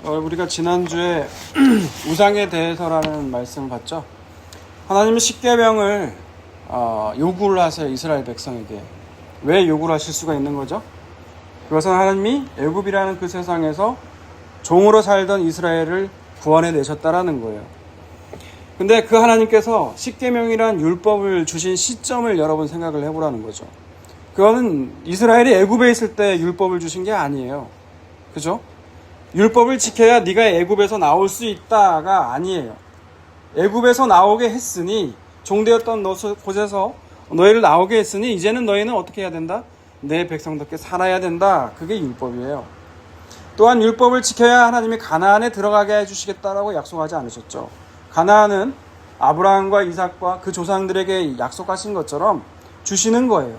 우리가 지난주에 우상에 대해서라는 말씀을 봤죠. 하나님은 십계명을 요구를 하세요. 이스라엘 백성에게. 왜 요구를 하실 수가 있는 거죠? 그것은 하나님이 애굽이라는 그 세상에서 종으로 살던 이스라엘을 구원해 내셨다라는 거예요. 근데 그 하나님께서 십계명이란 율법을 주신 시점을 여러분 생각을 해보라는 거죠. 그거는 이스라엘이 애굽에 있을 때 율법을 주신 게 아니에요. 그죠? 율법을 지켜야 네가 애굽에서 나올 수 있다가 아니에요. 애굽에서 나오게 했으니, 종되었던 곳에서 너희를 나오게 했으니 이제는 너희는 어떻게 해야 된다? 내 백성답게 살아야 된다. 그게 율법이에요. 또한 율법을 지켜야 하나님이 가나안에 들어가게 해주시겠다라고 약속하지 않으셨죠. 가나안은 아브라함과 이삭과 그 조상들에게 약속하신 것처럼 주시는 거예요.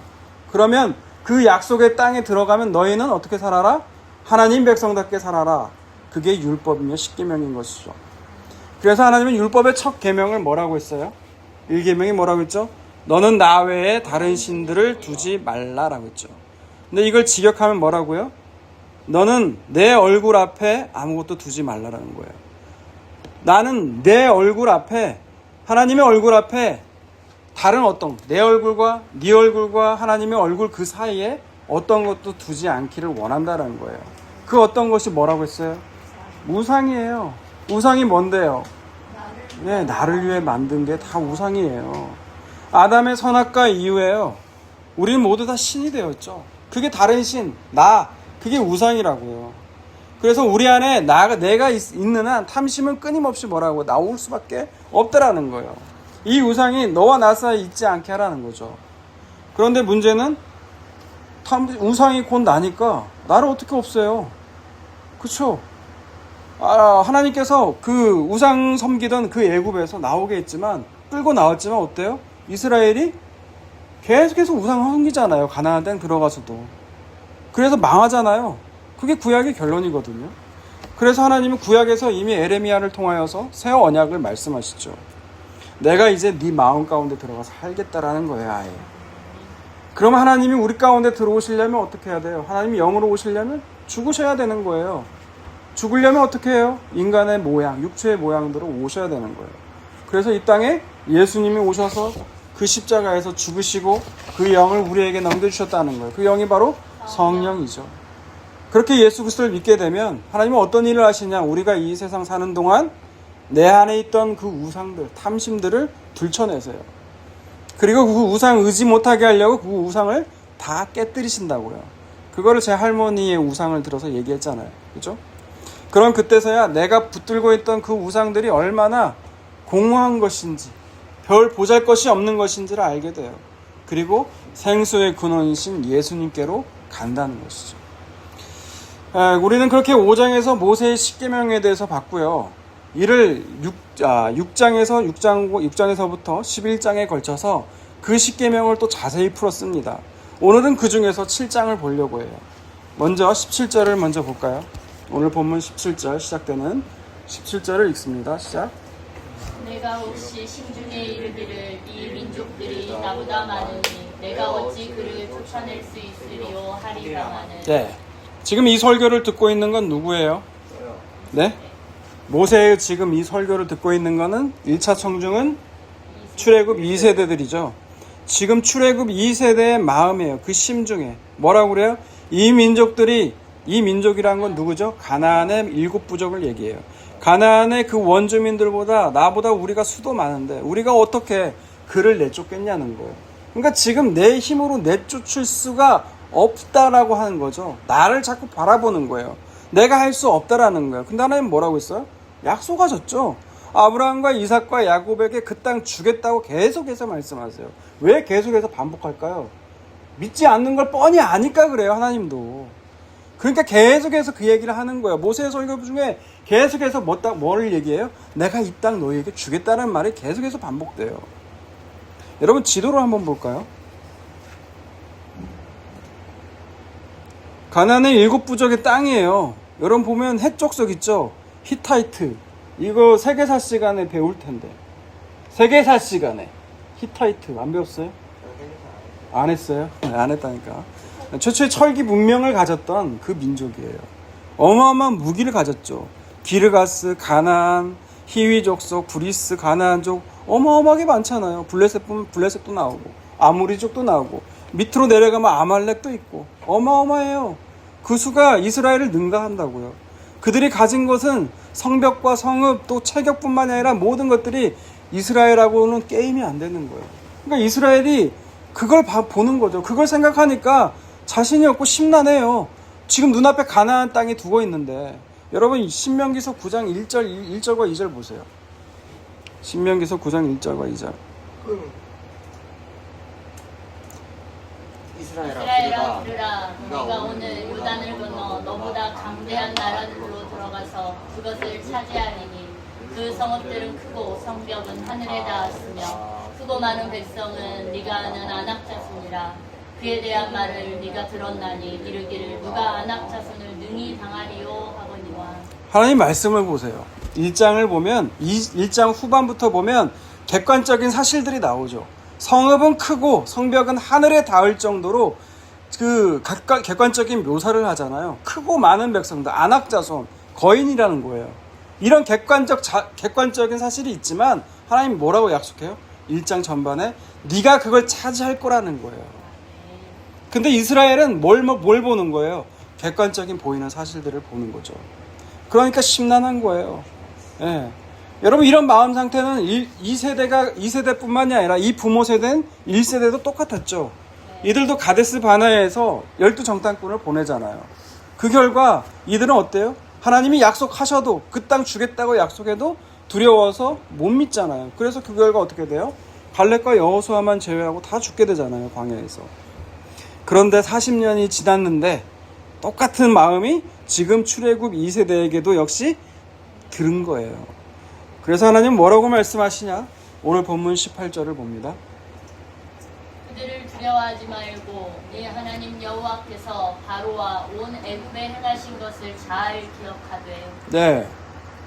그러면 그 약속의 땅에 들어가면 너희는 어떻게 살아라? 하나님 백성답게 살아라. 그게 율법이며 십계명인 것이죠. 그래서 하나님은 율법의 첫 계명을 뭐라고 했어요? 1계명이 뭐라고 했죠? 너는 나 외에 다른 신들을 두지 말라라고 했죠. 근데 이걸 직역하면 뭐라고요? 너는 내 얼굴 앞에 아무것도 두지 말라라는 거예요. 나는 내 얼굴 앞에, 하나님의 얼굴 앞에 다른 내 얼굴과 네 얼굴과 하나님의 얼굴 그 사이에 어떤 것도 두지 않기를 원한다라는 거예요. 그 어떤 것이 뭐라고 했어요? 우상이에요. 우상이 뭔데요? 네, 나를 위해 만든 게 다 우상이에요. 아담의 선악과 이후에요, 우리는 모두 다 신이 되었죠. 그게 다른 신, 그게 우상이라고요. 그래서 우리 안에 내가 있는 한 탐심은 끊임없이 뭐라고 나올 수밖에 없다라는 거예요. 이 우상이 너와 나 사이에 있지 않게 하라는 거죠. 그런데 문제는 우상이 곧 나니까 나를 어떻게 없애요? 그쵸? 하나님께서 그 우상 섬기던 그 애굽에서 나오게 했지만, 끌고 나왔지만 어때요? 이스라엘이 계속해서 우상 섬기잖아요. 가나안 땅 들어가서도. 그래서 망하잖아요. 그게 구약의 결론이거든요. 그래서 하나님은 구약에서 이미 에레미야를 통하여서 새 언약을 말씀하시죠. 내가 이제 네 마음 가운데 들어가서 살겠다라는 거예요, 아예. 그러면 하나님이 우리 가운데 들어오시려면 어떻게 해야 돼요? 하나님이 영으로 오시려면 죽으셔야 되는 거예요. 죽으려면 어떻게 해요? 인간의 모양, 육체의 모양대로 오셔야 되는 거예요. 그래서 이 땅에 예수님이 오셔서 그 십자가에서 죽으시고 그 영을 우리에게 넘겨주셨다는 거예요. 그 영이 바로 성령이죠. 그렇게 예수 그리스도를 믿게 되면 하나님은 어떤 일을 하시냐? 우리가 이 세상 사는 동안 내 안에 있던 그 우상들, 탐심들을 들춰내세요. 그리고 그 우상 의지 못하게 하려고 그 우상을 다 깨뜨리신다고요. 그거를 제 할머니의 우상을 들어서 얘기했잖아요. 그죠? 그럼 그때서야 내가 붙들고 있던 그 우상들이 얼마나 공허한 것인지, 별 보잘것이 없는 것인지를 알게 돼요. 그리고 생수의 근원이신 예수님께로 간다는 것이죠. 우리는 그렇게 5장에서 모세의 십계명에 대해서 봤고요. 이를 6장에서부터 11장에 걸쳐서 그 십계명을 또 자세히 풀었습니다. 오늘은 그 중에서 7장을 보려고 해요. 먼저 17절을 먼저 볼까요? 오늘 본문 17절 시작되는 17절을 읽습니다. 시작. 내가 혹시 심중에 이르기를 이 민족들이 나보다 많으니 내가 어찌 그를 쫓아낼 수 있으리요 하리라마는. 네. 지금 이 설교를 듣고 있는 건 누구예요? 네? 모세의 지금 이 설교를 듣고 있는 거는 1차 청중은 출애굽 2세대들이죠. 지금 출애굽 2세대의 마음이에요. 그 심중에. 뭐라고 그래요? 이 민족이란 건 누구죠? 가나안의 7부족을 얘기해요. 가나안의 그 원주민들보다 나보다 우리가 수도 많은데 우리가 어떻게 그를 내쫓겠냐는 거예요. 그러니까 지금 내 힘으로 내쫓을 수가 없다라고 하는 거죠. 나를 자꾸 바라보는 거예요. 내가 할 수 없다라는 거예요. 근데 하나님 뭐라고 했어요? 약속하셨죠. 아브라함과 이삭과 야곱에게 그 땅 주겠다고 계속해서 말씀하세요. 왜 계속해서 반복할까요? 믿지 않는 걸 뻔히 아니까 그래요. 하나님도. 그러니까 계속해서 그 얘기를 하는 거예요. 모세의 설교 중에 계속해서 뭐를 얘기해요? 내가 이 땅 너희에게 주겠다는 말이 계속해서 반복돼요. 여러분 지도를 한번 볼까요? 가나안의 7부족의 땅이에요. 여러분 보면 해쪽석 있죠? 히타이트. 이거 세계사 시간에 배울 텐데. 세계사 시간에 히타이트 안 배웠어요? 안 했어요? 안 했다니까. 최초의 철기 문명을 가졌던 그 민족이에요. 어마어마한 무기를 가졌죠. 기르가스, 가나안, 히위 족속, 브리스, 가나안족 어마어마하게 많잖아요. 블레셋도 나오고 아모리족도 나오고 밑으로 내려가면 아말렉도 있고 어마어마해요. 그 수가 이스라엘을 능가한다고요. 그들이 가진 것은 성벽과 성읍 또 체격뿐만이 아니라 모든 것들이 이스라엘하고는 게임이 안 되는 거예요. 그러니까 이스라엘이 그걸 보는 거죠. 그걸 생각하니까 자신이 없고 심란해요. 지금 눈앞에 가나안 땅이 두고 있는데 여러분 신명기서 9장 1절과 2절 보세요. 신명기서 9장 1절과 2절. 이스라엘아 들으라. 네가 오늘 요단을 건너 너보다 강대한 나라들로 들어가서 그것을 차지하리니 그 성읍들은 크고 성벽은 하늘에 닿았으며 크고 많은 백성은 네가 아는 아낙 자손이라. 그에 대한 말을 네가 들었나니 이르기를 누가 아낙 자손을 능히 당하리요 하거니와. 하나님 말씀을 보세요. 1장을 보면 1장 후반부터 보면 객관적인 사실들이 나오죠. 성읍은 크고 성벽은 하늘에 닿을 정도로 그 객관적인 묘사를 하잖아요. 크고 많은 백성들, 아낙 자손, 거인이라는 거예요. 이런 객관적인 사실이 있지만 하나님 뭐라고 약속해요? 1장 전반에 네가 그걸 차지할 거라는 거예요. 근데 이스라엘은 뭘 보는 거예요? 객관적인 보이는 사실들을 보는 거죠. 그러니까 심란한 거예요. 예. 여러분 이런 마음 상태는 2세대뿐만이 아니라 이 부모 세대는 1세대도 똑같았죠. 이들도 가데스 바네아에서 12정탐꾼을 보내잖아요. 그 결과 이들은 어때요? 하나님이 약속하셔도 그 땅 주겠다고 약속해도 두려워서 못 믿잖아요. 그래서 그 결과 어떻게 돼요? 갈렙과 여호수아만 제외하고 다 죽게 되잖아요. 광야에서. 그런데 40년이 지났는데 똑같은 마음이 지금 출애굽 2세대에게도 역시 들은 거예요. 그래서 하나님 뭐라고 말씀하시냐? 오늘 본문 18절을 봅니다. 그들을 두려워하지 말고 네 하나님 여호와께서 바로와 온 애굽에 행하신 것을 잘 기억하되. 네,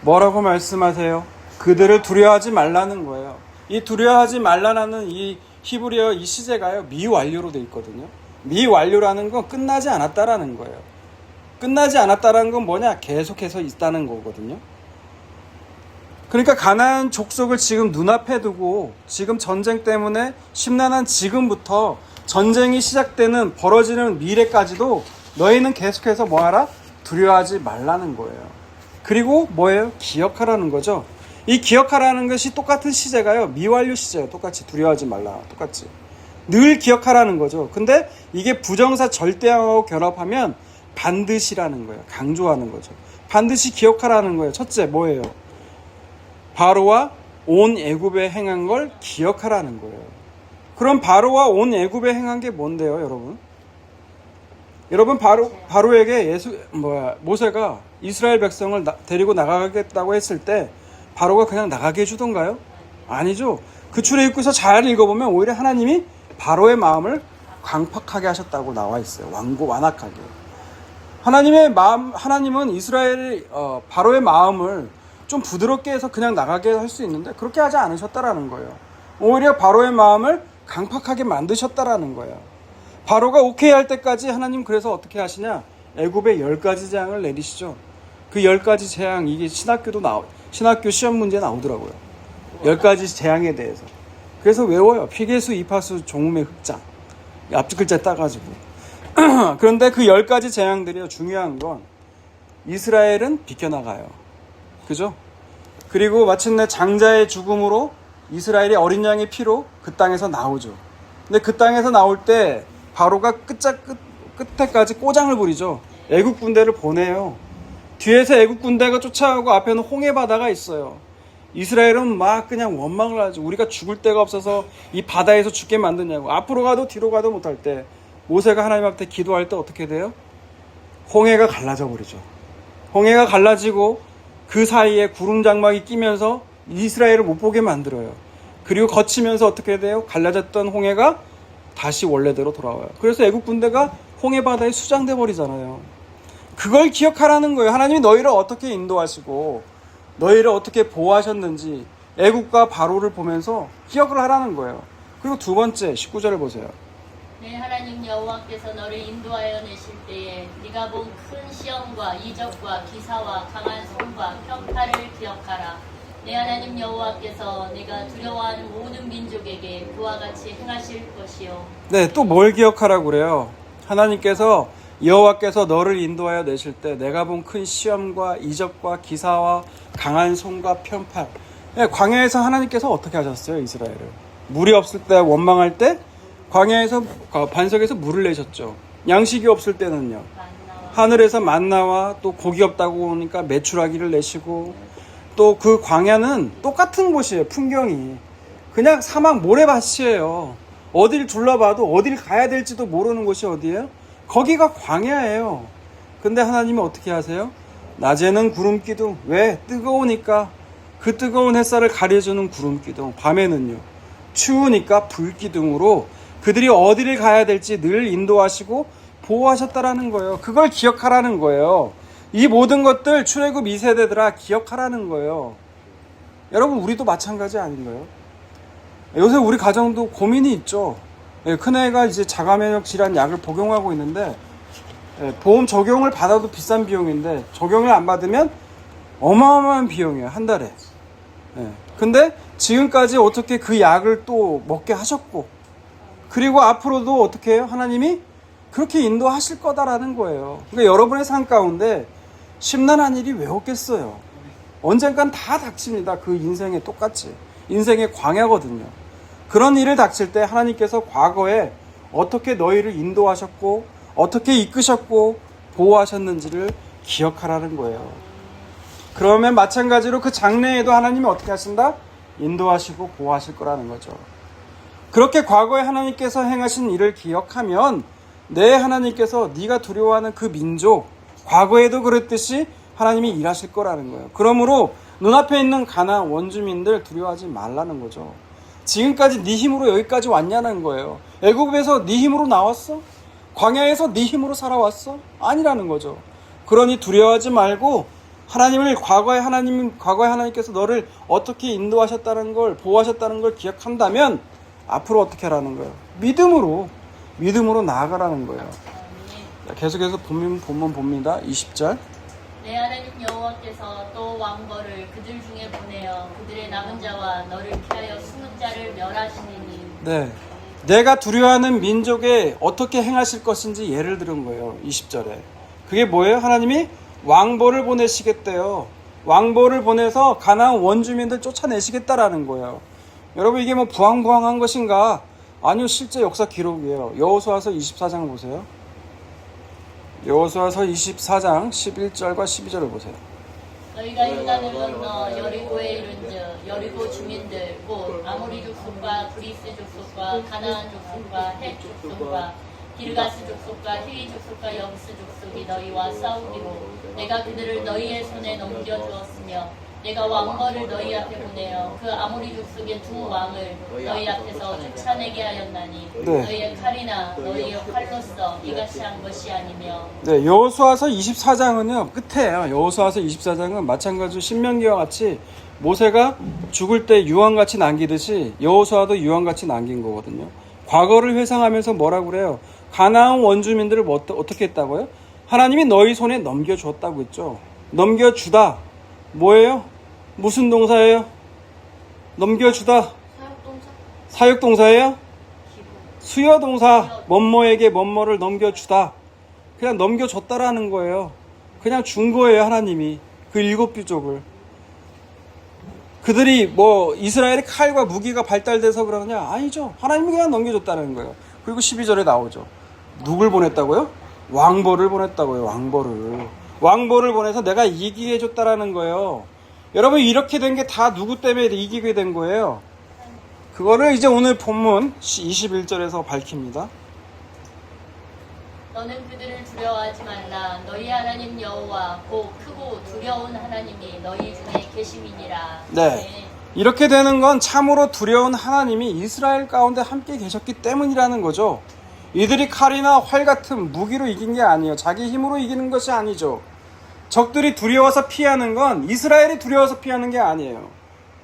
뭐라고 말씀하세요? 그들을 두려워하지 말라는 거예요. 이 두려워하지 말라는 이 히브리어 이 시제가요 미완료로 돼 있거든요. 미완료라는 건 끝나지 않았다라는 거예요. 끝나지 않았다라는 건 뭐냐? 계속해서 있다는 거거든요. 그러니까 가나안 족속을 지금 눈앞에 두고 지금 전쟁 때문에 심란한 지금부터 전쟁이 시작되는 벌어지는 미래까지도 너희는 계속해서 뭐하라? 두려워하지 말라는 거예요. 그리고 뭐예요? 기억하라는 거죠. 이 기억하라는 것이 똑같은 시제가요 미완료 시제예요. 똑같이 두려워하지 말라. 똑같이 늘 기억하라는 거죠. 근데 이게 부정사 절대어하고 결합하면 반드시라는 거예요. 강조하는 거죠. 반드시 기억하라는 거예요. 첫째 뭐예요? 바로와 온 애굽에 행한 걸 기억하라는 거예요. 그럼 바로와 온 애굽에 행한 게 뭔데요, 여러분? 여러분 바로에게 모세가 이스라엘 백성을 데리고 나가겠다고 했을 때 바로가 그냥 나가게 해주던가요? 아니죠. 그 출애굽기서 잘 읽어보면 오히려 하나님이 바로의 마음을 강팍하게 하셨다고 나와 있어요. 완악하게. 하나님은 이스라엘 바로의 마음을 좀 부드럽게 해서 그냥 나가게 할 수 있는데 그렇게 하지 않으셨다라는 거예요. 오히려 바로의 마음을 강팍하게 만드셨다라는 거예요. 바로가 오케이 할 때까지 하나님 그래서 어떻게 하시냐? 애굽에 10가지 재앙을 내리시죠. 그 10가지 재앙 이게 신학교 시험 문제에 나오더라고요. 10가지 재앙에 대해서. 그래서 외워요. 피계수, 이파수, 종매, 흑장. 앞뒤 글자 따가지고. 그런데 그 10가지 재앙들이요. 중요한 건 이스라엘은 비켜나가요. 그죠? 그리고 마침내 장자의 죽음으로 이스라엘이 어린 양의 피로 그 땅에서 나오죠. 근데 그 땅에서 나올 때 바로가 끝에까지 꼬장을 부리죠. 애국 군대를 보내요. 뒤에서 애국 군대가 쫓아가고 앞에는 홍해 바다가 있어요. 이스라엘은 막 그냥 원망을 하죠. 우리가 죽을 데가 없어서 이 바다에서 죽게 만드냐고. 앞으로 가도 뒤로 가도 못할 때 모세가 하나님 앞에 기도할 때 어떻게 돼요? 홍해가 갈라져 버리죠. 홍해가 갈라지고 그 사이에 구름 장막이 끼면서 이스라엘을 못 보게 만들어요. 그리고 거치면서 어떻게 돼요? 갈라졌던 홍해가 다시 원래대로 돌아와요. 그래서 애국 군대가 홍해 바다에 수장돼 버리잖아요. 그걸 기억하라는 거예요. 하나님이 너희를 어떻게 인도하시고 너희를 어떻게 보호하셨는지 애국과 바로를 보면서 기억을 하라는 거예요. 그리고 두 번째 19절을 보세요. 내 하나님 여호와께서 너를 인도하여 내실 때에 네가 본 큰 시험과 이적과 기사와 강한 손과 편파를 기억하라. 내 하나님 여호와께서 네가 두려워하는 모든 민족에게 그와 같이 행하실 것이요. 네, 또 뭘 기억하라고 그래요? 하나님께서 여호와께서 너를 인도하여 내실 때 내가 본 큰 시험과 이적과 기사와 강한 손과 편팔. 네, 광야에서 하나님께서 어떻게 하셨어요, 이스라엘을? 물이 없을 때, 원망할 때 광야에서 반석에서 물을 내셨죠. 양식이 없을 때는요, 하늘에서 만나와 또 고기 없다고 오니까 메추라기를 내시고, 또 그 광야는 똑같은 곳이에요. 풍경이 그냥 사막 모래밭이에요. 어딜 둘러봐도 어딜 가야 될지도 모르는 곳이 어디예요? 거기가 광야예요. 근데 하나님이 어떻게 하세요? 낮에는 구름 기둥. 왜? 뜨거우니까 그 뜨거운 햇살을 가려주는 구름 기둥. 밤에는요, 추우니까 불 기둥으로 그들이 어디를 가야 될지 늘 인도하시고 보호하셨다라는 거예요. 그걸 기억하라는 거예요. 이 모든 것들 출애굽 2세대들아 기억하라는 거예요. 여러분, 우리도 마찬가지 아닌가요? 요새 우리 가정도 고민이 있죠. 큰애가 이제 자가면역 질환 약을 복용하고 있는데, 보험 적용을 받아도 비싼 비용인데 적용을 안 받으면 어마어마한 비용이에요, 한 달에. 근데 지금까지 어떻게 그 약을 또 먹게 하셨고, 그리고 앞으로도 어떻게 해요? 하나님이 그렇게 인도하실 거다라는 거예요. 그러니까 여러분의 삶 가운데 심란한 일이 왜 없겠어요? 언젠간 다 닥칩니다. 그 인생에 똑같이. 인생의 광야거든요. 그런 일을 닥칠 때 하나님께서 과거에 어떻게 너희를 인도하셨고 어떻게 이끄셨고 보호하셨는지를 기억하라는 거예요. 그러면 마찬가지로 그 장래에도 하나님이 어떻게 하신다? 인도하시고 보호하실 거라는 거죠. 그렇게 과거에 하나님께서 행하신 일을 기억하면 내 하나님께서 네가 두려워하는 그 민족, 과거에도 그랬듯이 하나님이 일하실 거라는 거예요. 그러므로 눈앞에 있는 가나안 원주민들 두려워하지 말라는 거죠. 지금까지 네 힘으로 여기까지 왔냐는 거예요. 애굽에서 네 힘으로 나왔어? 광야에서 네 힘으로 살아왔어? 아니라는 거죠. 그러니 두려워하지 말고 과거에 하나님께서 너를 어떻게 인도하셨다는 걸, 보호하셨다는 걸 기억한다면 앞으로 어떻게 하라는 거예요? 믿음으로 나아가라는 거예요. 계속해서 본문 봅니다. 20절. 내 하나님 여호와께서 또 왕벌을 그들 중에 보내어 그들의 남은 자와 너를 피하여 숨은 자를 멸하시니니. 네, 내가 두려워하는 민족에 어떻게 행하실 것인지 예를 들은 거예요. 20절에. 그게 뭐예요? 하나님이 왕벌을 보내시겠대요. 왕벌을 보내서 가나안 원주민들 쫓아내시겠다라는 거예요. 여러분, 이게 뭐 부황부황한 것인가? 아니요, 실제 역사 기록이에요. 여호수아서 24장 보세요. 여호수아서 24장 11절과 12절을 보세요. 너희가 요단을 건너 여리고에 이른즉 여리고 주민들 곧 아모리 족속과 브리스 족속과 가나안 족속과 헷 족속과 기르가스 족속과 히위 족속과 여부스 족속이 너희와 싸우기로 내가 그들을 너희의 손에 넘겨주었으며 내가 왕벌을 너희 앞에 보내어 그 아모리 족속의 두 왕을 너희 앞에서 쫓아내게 하였나니 너희의 칼이나 너희의 활로써 이같이 한 것이 아니며. 네, 여호수아서 24장은요 끝에요. 여호수아서 24장은 마찬가지로 신명기와 같이 모세가 죽을 때 유언같이 남기듯이 여호수아도 유언같이 남긴 거거든요. 과거를 회상하면서 뭐라고 그래요? 가나안 원주민들을 어떻게 했다고요? 하나님이 너희 손에 넘겨주었다고 했죠. 넘겨주다 뭐예요? 무슨 동사예요? 넘겨주다. 사역동사예요? 수여동사. 뭐뭐에게 뭐뭐를 넘겨주다. 그냥 넘겨줬다라는 거예요. 그냥 준 거예요, 하나님이. 그 7부족을. 그들이 뭐 이스라엘의 칼과 무기가 발달돼서 그러느냐? 아니죠. 하나님이 그냥 넘겨줬다는 거예요. 그리고 12절에 나오죠. 누굴 보냈다고요? 왕벌을 보냈다고요. 왕벌을 보내서 내가 이기게 해줬다라는 거예요. 여러분, 이렇게 된 게 다 누구 때문에 이기게 된 거예요? 그거를 이제 오늘 본문 21절에서 밝힙니다. 너는 그들을 두려워하지 말라. 너희 하나님 여호와 곧 크고 두려운 하나님이 너희 중에 계심이니라. 네. 이렇게 되는 건 참으로 두려운 하나님이 이스라엘 가운데 함께 계셨기 때문이라는 거죠. 이들이 칼이나 활 같은 무기로 이긴 게 아니에요. 자기 힘으로 이기는 것이 아니죠. 적들이 두려워서 피하는 건 이스라엘이 두려워서 피하는 게 아니에요.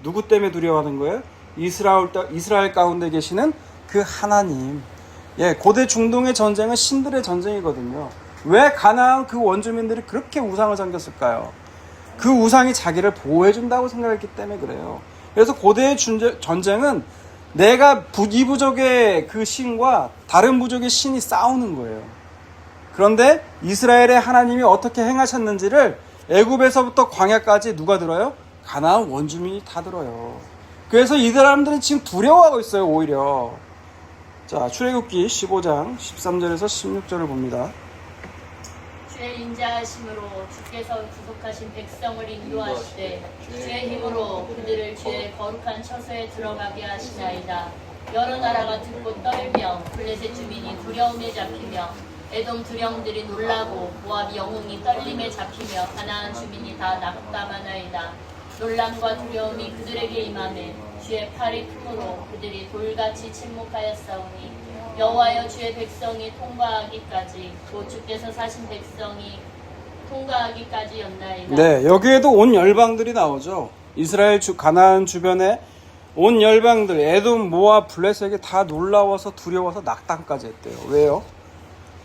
누구 때문에 두려워하는 거예요? 이스라엘 가운데 계시는 그 하나님. 예, 고대 중동의 전쟁은 신들의 전쟁이거든요. 왜 가나안 그 원주민들이 그렇게 우상을 섬겼을까요? 그 우상이 자기를 보호해준다고 생각했기 때문에 그래요. 그래서 고대의 전쟁은 내가 이 부족의 그 신과 다른 부족의 신이 싸우는 거예요. 그런데 이스라엘의 하나님이 어떻게 행하셨는지를 애굽에서부터 광야까지 누가 들어요? 가나안 원주민이 다 들어요. 그래서 이 사람들은 지금 두려워하고 있어요, 오히려. 자, 출애굽기 15장 13절에서 16절을 봅니다. 주의 인자하심으로 주께서 구속하신 백성을 인도하시되 주의 힘으로 그들을 주의 거룩한 처소에 들어가게 하시나이다. 여러 나라가 듣고 떨며 블레셋 주민이 두려움에 잡히며 에돔 두령들이 놀라고 모압 영웅이 떨림에 잡히며 가나안 주민이 다 낙담하나이다. 놀람과 두려움이 그들에게 임하매 주의 팔이 크므로 그들이 돌같이 침묵하였사오니 여호와여 주의 백성이 통과하기까지 곧 주께서 사신 백성이 통과하기까지였나이다. 네, 여기에도 온 열방들이 나오죠. 이스라엘 가나안 주변에 온 열방들, 에돔, 모압, 블레셋이 다 놀라워서 두려워서 낙담까지 했대요. 왜요?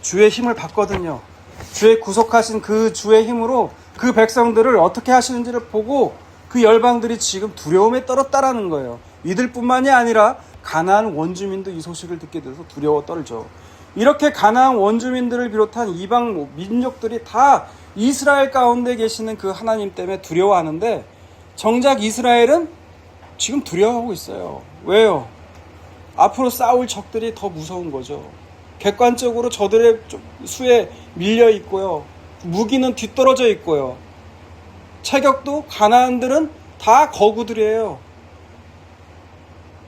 주의 힘을 받거든요. 주의 구속하신 그 주의 힘으로 그 백성들을 어떻게 하시는지를 보고 그 열방들이 지금 두려움에 떨었다라는 거예요. 이들뿐만이 아니라 가나안 원주민도 이 소식을 듣게 돼서 두려워 떨죠. 이렇게 가나안 원주민들을 비롯한 이방 민족들이 다 이스라엘 가운데 계시는 그 하나님 때문에 두려워하는데 정작 이스라엘은 지금 두려워하고 있어요. 왜요? 앞으로 싸울 적들이 더 무서운 거죠. 객관적으로 저들의 수에 밀려 있고요. 무기는 뒤떨어져 있고요. 체격도 가나안들은 다 거구들이에요.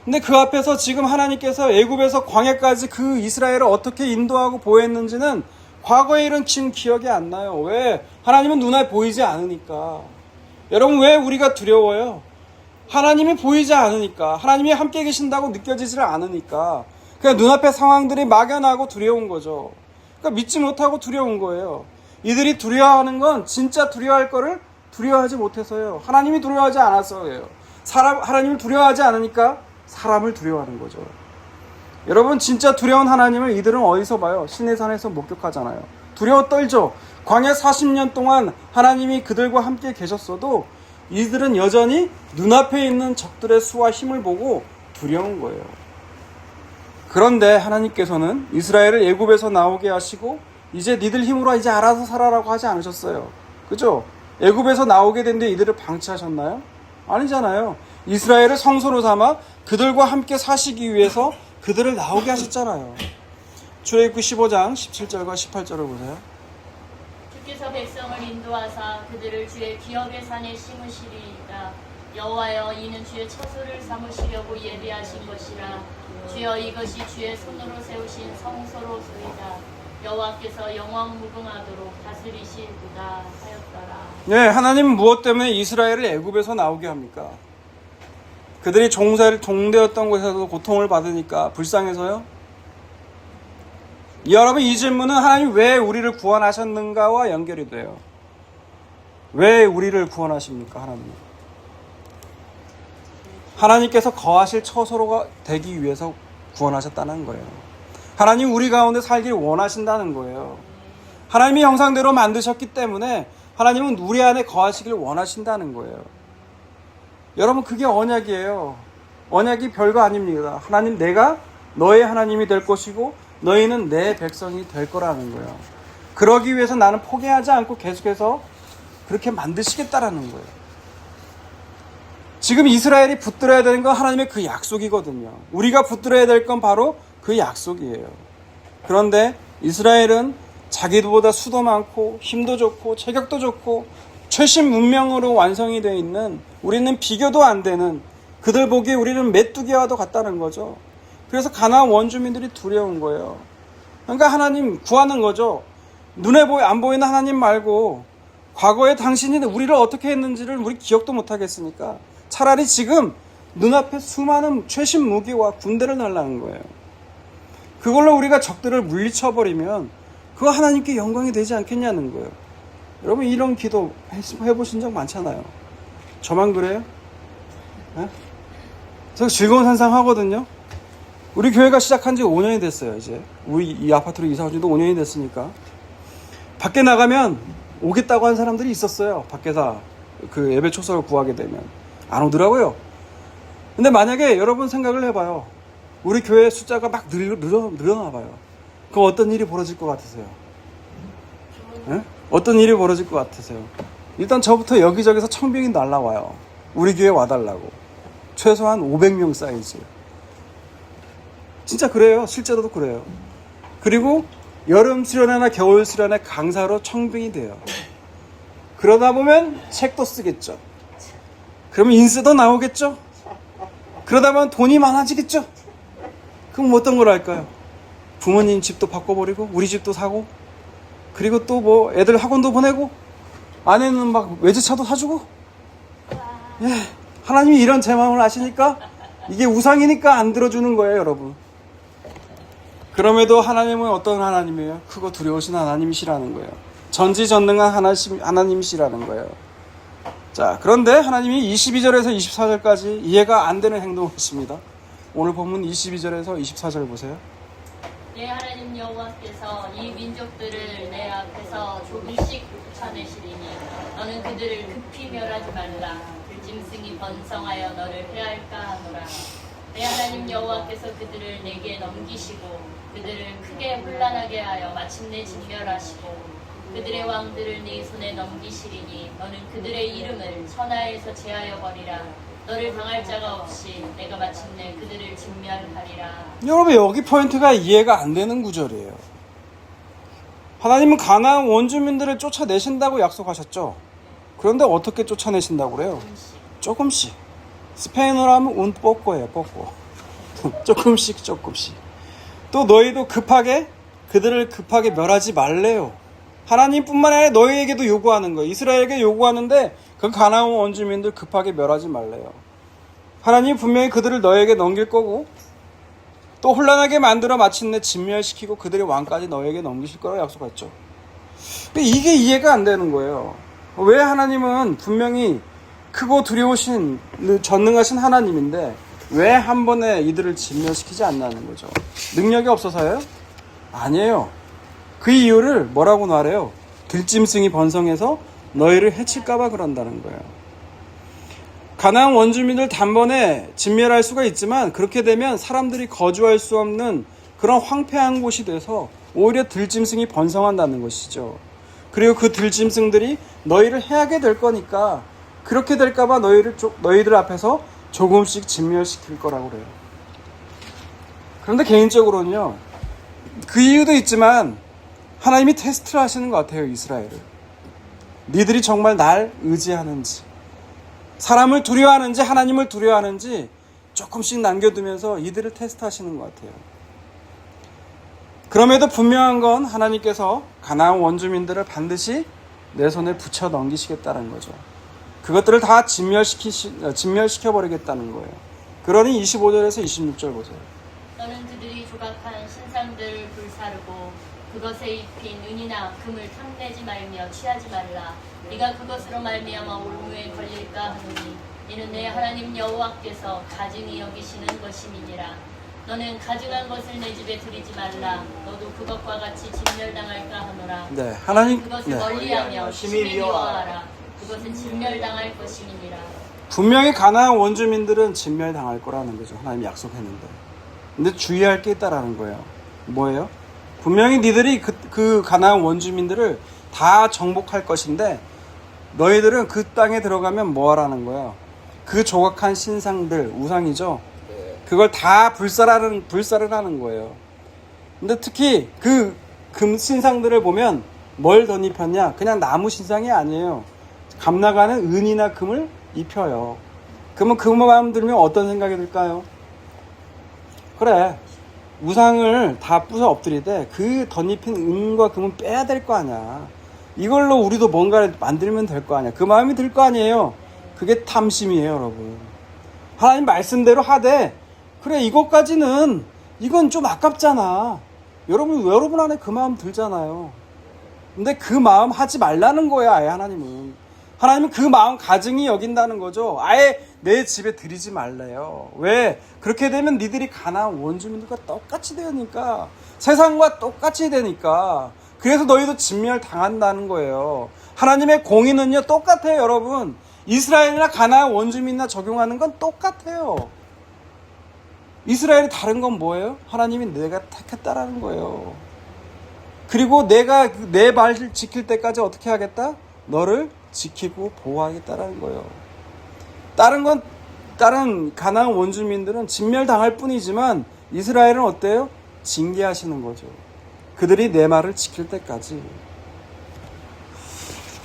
근데 그 앞에서 지금 하나님께서 애굽에서 광야까지 그 이스라엘을 어떻게 인도하고 보호했는지는 과거의 일은 지금 기억이 안 나요. 왜? 하나님은 눈에 보이지 않으니까. 여러분, 왜 우리가 두려워요? 하나님이 보이지 않으니까. 하나님이 함께 계신다고 느껴지질 않으니까. 그냥 눈앞의 상황들이 막연하고 두려운 거죠. 그러니까 믿지 못하고 두려운 거예요. 이들이 두려워하는 건 진짜 두려워할 거를 두려워하지 못해서요. 하나님이 두려워하지 않았어요. 하나님을 두려워하지 않으니까 사람을 두려워하는 거죠. 여러분, 진짜 두려운 하나님을 이들은 어디서 봐요? 시내산에서 목격하잖아요. 두려워 떨죠. 광야 40년 동안 하나님이 그들과 함께 계셨어도 이들은 여전히 눈앞에 있는 적들의 수와 힘을 보고 두려운 거예요. 그런데 하나님께서는 이스라엘을 애굽에서 나오게 하시고 이제 니들 힘으로 이제 알아서 살아라고 하지 않으셨어요. 그죠? 애굽에서 나오게 된 뒤에 이들을 방치하셨나요? 아니잖아요. 이스라엘을 성소로 삼아 그들과 함께 사시기 위해서 그들을 나오게 하셨잖아요. 출애굽기 15장 17절과 18절을 보세요. 주께서 백성을 인도하사 그들을 주의 기업의 산에 심으시리이다. 여호와여 이는 주의 처소를 삼으시려고 예비하신 것이라. 주여 이것이 주의 손으로 세우신 성소로소이다. 여호와께서 영원 무궁하도록 다스리시리로다 하였더라. 네, 하나님은 무엇 때문에 이스라엘을 애굽에서 나오게 합니까? 그들이 종되었던 곳에서도 고통을 받으니까 불쌍해서요? 여러분, 이 질문은 하나님 왜 우리를 구원하셨는가와 연결이 돼요. 왜 우리를 구원하십니까, 하나님? 하나님께서 거하실 처소로가 되기 위해서 구원하셨다는 거예요. 하나님 우리 가운데 살길 원하신다는 거예요. 하나님의 형상대로 만드셨기 때문에 하나님은 우리 안에 거하시길 원하신다는 거예요. 여러분, 그게 언약이에요. 언약이 별거 아닙니다. 하나님, 내가 너의 하나님이 될 것이고 너희는 내 백성이 될 거라는 거예요. 그러기 위해서 나는 포기하지 않고 계속해서 그렇게 만드시겠다라는 거예요. 지금 이스라엘이 붙들어야 되는 건 하나님의 그 약속이거든요. 우리가 붙들어야 될 건 바로 그 약속이에요. 그런데 이스라엘은 자기들보다 수도 많고 힘도 좋고 체격도 좋고 최신 문명으로 완성이 되어 있는, 우리는 비교도 안 되는, 그들 보기에 우리는 메뚜기와도 같다는 거죠. 그래서 가나안 원주민들이 두려운 거예요. 그러니까 하나님 구하는 거죠. 눈에 안 보이는 하나님 말고 과거에 당신이 우리를 어떻게 했는지를 우리 기억도 못하겠으니까 차라리 지금 눈앞에 수많은 최신 무기와 군대를 날라는 거예요. 그걸로 우리가 적들을 물리쳐버리면 그거 하나님께 영광이 되지 않겠냐는 거예요. 여러분, 이런 기도 해보신 적 많잖아요. 저만 그래요? 네? 저 즐거운 산상 하거든요. 우리 교회가 시작한 지 5년이 됐어요. 이제 우리 이 아파트로 이사 온 지도 5년이 됐으니까 밖에 나가면 오겠다고 한 사람들이 있었어요. 밖에서 그 예배 초석을 구하게 되면 안 오더라고요. 근데 만약에 여러분 생각을 해봐요. 우리 교회 숫자가 막 늘어나 봐요. 그럼 어떤 일이 벌어질 것 같으세요? 네? 어떤 일이 벌어질 것 같으세요? 일단 저부터 여기저기서 청빙이 날라와요. 우리 교회 와달라고. 최소한 500명 사이즈. 진짜 그래요. 실제로도 그래요. 그리고 여름 수련회나 겨울 수련회 강사로 청빙이 돼요. 그러다 보면 책도 쓰겠죠. 그러면 인쇄도 나오겠죠. 그러다 보면 돈이 많아지겠죠. 그럼 어떤 걸 할까요? 부모님 집도 바꿔버리고 우리 집도 사고 그리고 또 뭐 애들 학원도 보내고 아내는 막 외제차도 사주고. 예, 하나님이 이런 제 마음을 아시니까 이게 우상이니까 안 들어주는 거예요, 여러분. 그럼에도 하나님은 어떤 하나님이에요? 크고 두려우신 하나님이시라는 거예요. 전지전능한 하나님이시라는 거예요. 자, 그런데 하나님이 22절에서 24절까지 이해가 안 되는 행동을 했습니다. 오늘 본문 22절에서 24절 보세요. 내 하나님 여호와께서 이 민족들을 내 앞에서 조금씩 쳐내시리니 너는 그들을 급히 멸하지 말라. 들짐승이 번성하여 너를 해할까 하노라. 내 하나님 여호와께서 그들을 내게 넘기시고 그들을 크게 혼란하게 하여 마침내 진멸하시고 그들의 왕들을 네 손에 넘기시리니 너는 그들의 이름을 천하에서 제하여 버리라. 너를 당할 자가 없이 내가 마침내 그들을 진멸하리라. 여러분, 여기 포인트가 이해가 안 되는 구절이에요. 하나님은 가나안 원주민들을 쫓아내신다고 약속하셨죠. 그런데 어떻게 쫓아내신다고 그래요? 조금씩. 스페인어로 하면 un poco예요, poco. 조금씩. 또 너희도 그들을 급하게 멸하지 말래요. 하나님뿐만 아니라 너희에게도 요구하는 거예요. 이스라엘에게 요구하는데 그 가나안 원주민들 급하게 멸하지 말래요. 하나님 분명히 그들을 너에게 넘길 거고 또 혼란하게 만들어 마침내 진멸시키고 그들의 왕까지 너에게 넘기실 거라고 약속했죠. 이게 이해가 안 되는 거예요. 왜 하나님은 분명히 크고 두려우신 전능하신 하나님인데 왜 한 번에 이들을 진멸시키지 않나는 거죠? 능력이 없어서요? 아니에요. 그 이유를 뭐라고 말해요? 들짐승이 번성해서 너희를 해칠까봐 그런다는 거예요. 가나안 원주민들 단번에 진멸할 수가 있지만 그렇게 되면 사람들이 거주할 수 없는 그런 황폐한 곳이 돼서 오히려 들짐승이 번성한다는 것이죠. 그리고 그 들짐승들이 너희를 해하게 될 거니까 그렇게 될까봐 너희들 앞에서 조금씩 진멸시킬 거라고 그래요. 그런데 개인적으로는요, 그 이유도 있지만 하나님이 테스트를 하시는 것 같아요, 이스라엘을. 니들이 정말 날 의지하는지, 사람을 두려워하는지 하나님을 두려워하는지 조금씩 남겨두면서 이들을 테스트하시는 것 같아요. 그럼에도 분명한 건 하나님께서 가나안 원주민들을 반드시 내 손에 붙여 넘기시겠다는 거죠. 그것들을 다 진멸시켜버리겠다는 거예요. 그러니 25절에서 26절 보세요. 너는 그들이 조각한 신상들을 불사르고 그것에 입힌 은이나 금을 탐내지 말며 취하지 말라. 네가 그것으로 말미암아 올무에 걸릴까 하노니 이는 내 하나님 여호와께서 가증히 여기시는 것임이니라. 너는 가증한 것을 내 집에 들이지 말라. 너도 그것과 같이 진멸당할까 하노라. 네, 하나님 그것을 멀리하며 심히 미워하라. 그것은 진멸당할 것임이니라. 분명히 가나안 원주민들은 진멸당할 거라는 거죠. 하나님이 약속했는데. 근데 주의할 게 있다라는 거예요. 뭐예요? 분명히 니들이 그 가나안 원주민들을 다 정복할 것인데 너희들은 그 땅에 들어가면 뭐 하라는 거예요? 그 조각한 신상들, 우상이죠. 그걸 다 불사를 하는 거예요. 근데 특히 그 금 신상들을 보면 뭘 덧입혔냐? 그냥 나무 신상이 아니에요. 감나가는 은이나 금을 입혀요. 그러면 그 마음 들면 어떤 생각이 들까요? 그래, 우상을 다 부숴 엎드리되 그 덧입힌 은과 금은 빼야 될 거 아니야. 이걸로 우리도 뭔가를 만들면 될 거 아니야. 그 마음이 들 거 아니에요. 그게 탐심이에요, 여러분. 하나님 말씀대로 하되 그래, 이것까지는 이건 좀 아깝잖아. 여러분 안에 그 마음 들잖아요. 근데 그 마음 하지 말라는 거야, 아예 하나님은. 하나님은 그 마음 가증히 여긴다는 거죠. 아예 내 집에 들이지 말래요. 왜? 그렇게 되면 니들이 가나안 원주민들과 똑같이 되니까, 세상과 똑같이 되니까. 그래서 너희도 진멸 당한다는 거예요. 하나님의 공의는요 똑같아요, 여러분. 이스라엘이나 가나안 원주민이나 적용하는 건 똑같아요. 이스라엘이 다른 건 뭐예요? 하나님이 내가 택했다라는 거예요. 그리고 내가 내 말 지킬 때까지 어떻게 하겠다? 너를 지키고 보호하겠다라는 거예요. 다른 가나안 원주민들은 진멸당할 뿐이지만 이스라엘은 어때요? 징계하시는 거죠. 그들이 내 말을 지킬 때까지.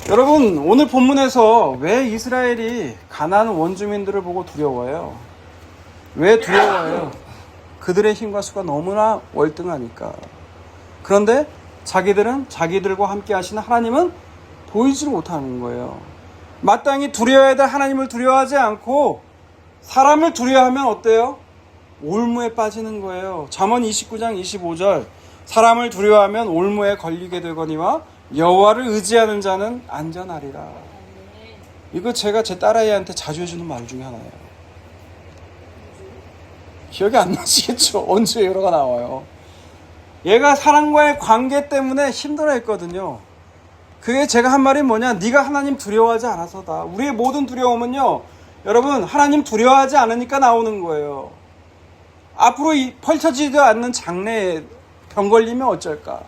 여러분, 오늘 본문에서 왜 이스라엘이 가나안 원주민들을 보고 두려워해요? 왜 두려워해요? 그들의 힘과 수가 너무나 월등하니까. 그런데 자기들은 자기들과 함께 하시는 하나님은 보이지 못하는 거예요. 마땅히 두려워해야 될 하나님을 두려워하지 않고 사람을 두려워하면 어때요? 올무에 빠지는 거예요. 잠언 29장 25절, 사람을 두려워하면 올무에 걸리게 되거니와 여호와를 의지하는 자는 안전하리라. 이거 제가 제 딸아이한테 자주 해주는 말 중에 하나예요. 기억이 안 나시겠죠? 언제 여러가 나와요. 얘가 사람과의 관계 때문에 힘들어했거든요. 그게 제가 한 말이 뭐냐, 네가 하나님 두려워하지 않아서다. 우리의 모든 두려움은요, 여러분, 하나님 두려워하지 않으니까 나오는 거예요. 앞으로 펼쳐지지도 않는 장래에 병 걸리면 어쩔까?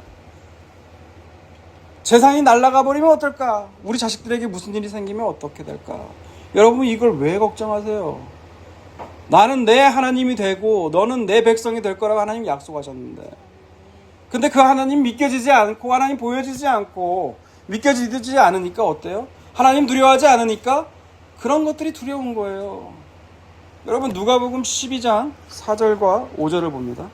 재산이 날아가 버리면 어떨까? 우리 자식들에게 무슨 일이 생기면 어떻게 될까? 여러분, 이걸 왜 걱정하세요? 나는 내 하나님이 되고 너는 내 백성이 될 거라고 하나님 약속하셨는데, 근데 그 하나님 믿겨지지 않고, 하나님 보여지지 않고 믿겨지지 않으니까 어때요? 하나님 두려워하지 않으니까 그런 것들이 두려운 거예요. 여러분, 누가복음 12장 4절과 5절을 봅니다.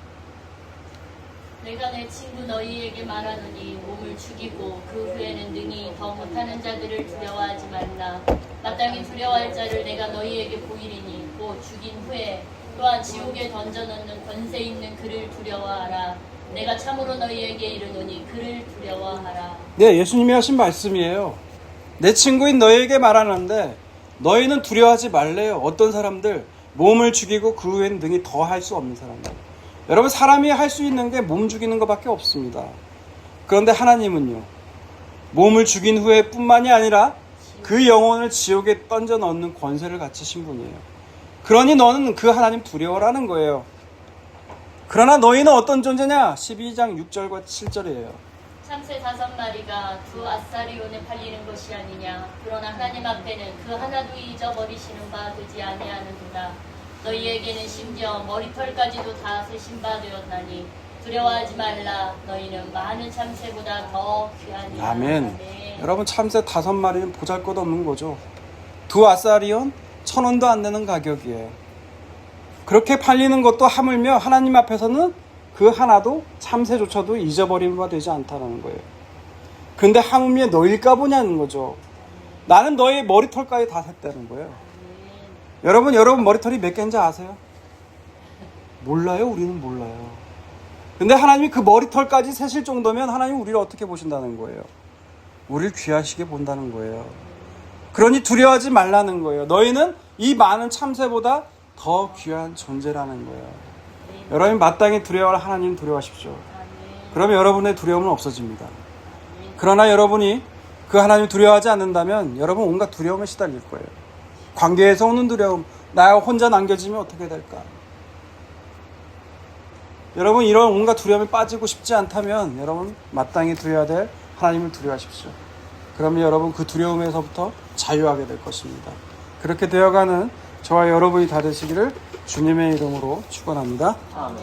내가 내 친구 너희에게 말하노니 몸을 죽이고 그 후에는 능히 더 못하는 자들을 두려워하지 말라. 마땅히 두려워할 자를 내가 너희에게 보이리니 곧 죽인 후에 또한 지옥에 던져넣는 권세 있는 그를 두려워하라. 내가 참으로 너희에게 이르노니 그를 두려워하라. 네, 예수님이 하신 말씀이에요. 내 친구인 너희에게 말하는데 너희는 두려워하지 말래요. 어떤 사람들? 몸을 죽이고 그 후에는 능히 더 할 수 없는 사람들. 여러분, 사람이 할 수 있는 게 몸 죽이는 것밖에 없습니다. 그런데 하나님은요, 몸을 죽인 후에 뿐만이 아니라 그 영혼을 지옥에 던져 넣는 권세를 갖추신 분이에요. 그러니 너는 그 하나님 두려워라는 거예요. 그러나 너희는 어떤 존재냐? 12장 6절과 7절이에요. 참새 5마리가 두 아사리온에 팔리는 것이 아니냐. 그러나 하나님 앞에는 그 하나도 잊어버리시는 바 되지 아니하는도다. 너희에게는 심지어 머리털까지도 다 세신 바 되었나니 두려워하지 말라. 너희는 많은 참새보다 더 귀하니라. 아멘. 아멘. 여러분, 참새 5마리는 보잘것없는 거죠. 두 아사리온 1,000원도 안 되는 가격이에요. 그렇게 팔리는 것도 하물며 하나님 앞에서는 그 하나도 참새조차도 잊어버린 바 되지 않다는 거예요. 근데 하물며 너일까 보냐는 거죠. 나는 너의 머리털까지 다 샜다는 거예요. 여러분 머리털이 몇 개인지 아세요? 몰라요. 우리는 몰라요. 근데 하나님이 그 머리털까지 세실 정도면 하나님 우리를 어떻게 보신다는 거예요? 우리를 귀하시게 본다는 거예요. 그러니 두려워하지 말라는 거예요. 너희는 이 많은 참새보다 더 귀한 존재라는 거예요. 여러분, 마땅히 두려워할 하나님 두려워하십시오. 그러면 여러분의 두려움은 없어집니다. 그러나 여러분이 그 하나님 두려워하지 않는다면 여러분 온갖 두려움에 시달릴 거예요. 관계에서 오는 두려움, 나 혼자 남겨지면 어떻게 될까? 여러분, 이런 온갖 두려움에 빠지고 싶지 않다면 여러분 마땅히 두려워야 될 하나님을 두려워하십시오. 그러면 여러분 그 두려움에서부터 자유하게 될 것입니다. 그렇게 되어가는 저와 여러분이 다 되시기를 주님의 이름으로 축원합니다. 아멘.